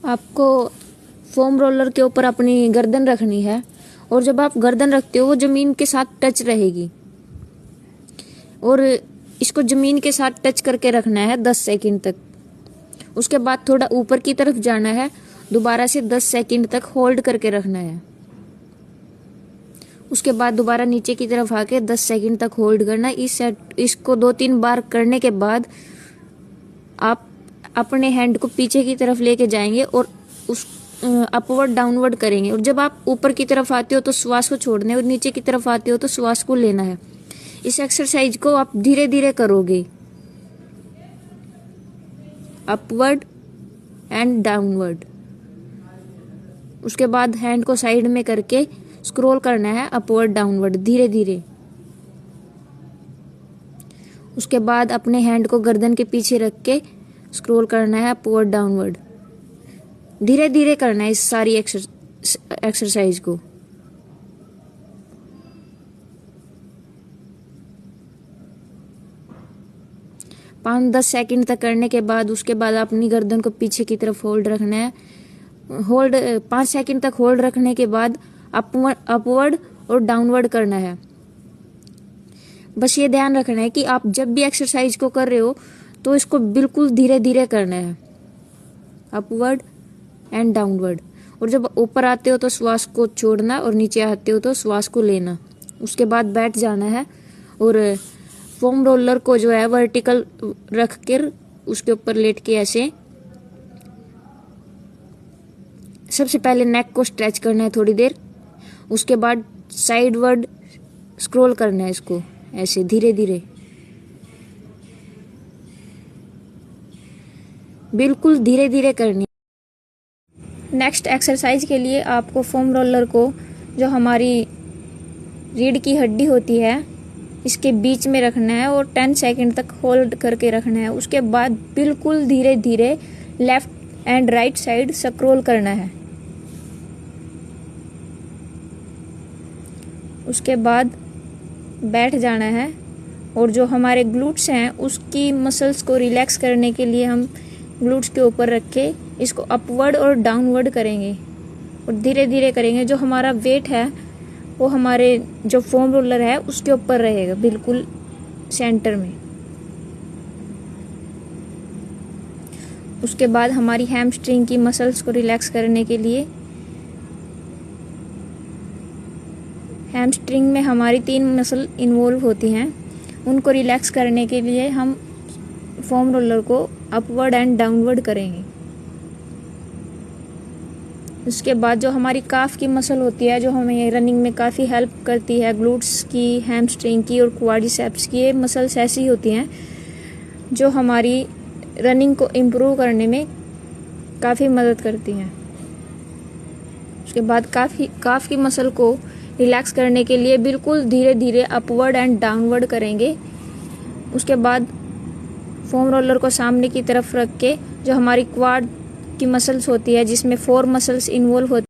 आपको foam roller के ऊपर अपनी गर्दन रखनी है और जब आप गर्दन रखते हो वो जमीन के साथ टच रहेगी और इसको जमीन के साथ टच करके रखना है 10 सेकंड तक। उसके बाद थोड़ा ऊपर की तरफ जाना है, दोबारा से 10 सेकंड तक होल्ड करके रखना है। उसके बाद दोबारा नीचे की तरफ आके 10 सेकंड तक होल्ड करना। इसको 2-3 बार करने के बाद आप अपने हैंड को पीछे की तरफ लेके जाएंगे और उस अपवर्ड डाउनवर्ड करेंगे। और जब आप ऊपर की तरफ आते हो तो श्वास को छोड़ना है और नीचे की तरफ आते हो तो श्वास को लेना है। इस एक्सरसाइज को आप धीरे धीरे करोगे, अपवर्ड एंड डाउनवर्ड। उसके बाद हैंड को साइड में करके स्क्रॉल करना है अपवर्ड डाउनवर्ड धीरे धीरे। उसके बाद अपने हैंड को गर्दन के पीछे रख के स्क्रॉल करना है अपवर्ड डाउनवर्ड। धीरे धीरे करना है इस सारी एक्सरसाइज को। पाँच 10 सेकंड तक करने के बाद उसके बाद अपनी गर्दन को पीछे की तरफ होल्ड रखना है। 5 सेकंड तक होल्ड रखने के बाद अपवर्ड और डाउनवर्ड करना है। बस ये ध्यान रखना है कि आप जब भी एक्सरसाइज को कर रहे हो तो इसको बिल्कुल धीरे धीरे करना है, अपवर्ड एंड डाउनवर्ड। और जब ऊपर आते हो तो श्वास को छोड़ना और नीचे आते हो तो श्वास को लेना। उसके बाद बैठ जाना है और फोम रोलर को जो है वर्टिकल रख कर उसके ऊपर लेट के ऐसे सबसे पहले नेक को स्ट्रेच करना है थोड़ी देर। उसके बाद साइडवर्ड स्क्रॉल करना है इसको ऐसे धीरे धीरे, बिल्कुल धीरे धीरे करनी है। नेक्स्ट एक्सरसाइज के लिए आपको फोम रोलर को जो हमारी रीढ़ की हड्डी होती है इसके बीच में रखना है और 10 सेकंड तक होल्ड करके रखना है। उसके बाद बिल्कुल धीरे धीरे left and right side scroll करना है। उसके बाद बैठ जाना है और जो हमारे ग्लूट्स हैं उसकी मसल्स को रिलैक्स करने के लिए हम ग्लूट्स के ऊपर रख के इसको अपवर्ड और डाउनवर्ड करेंगे और धीरे धीरे करेंगे। जो हमारा वेट है वो हमारे जो फोम रोलर है उसके ऊपर रहेगा, बिल्कुल सेंटर में। उसके बाद हमारी हैमस्ट्रिंग की मसल्स को रिलैक्स करने के लिए हैमस्ट्रिंग में हमारी 3 मसल इन्वॉल्व होती हैं, उनको रिलैक्स करने के लिए हम फोम रोलर को अपवर्ड एंड डाउनवर्ड करेंगे। उसके बाद जो हमारी काफ की मसल होती है जो हमें रनिंग में काफ़ी हेल्प करती है, ग्लूट्स की, हैमस्ट्रिंग की और क्वाड्रिसेप्स की, ये मसल्स ऐसी होती हैं जो हमारी रनिंग को इम्प्रूव करने में काफ़ी मदद करती हैं। उसके बाद काफ की मसल को रिलैक्स करने के लिए बिल्कुल धीरे धीरे अपवर्ड एंड डाउनवर्ड करेंगे। उसके बाद फोम रोलर को सामने की तरफ रख के जो हमारी क्वाड की मसल्स होती है जिसमें 4 मसल्स इन्वॉल्व होती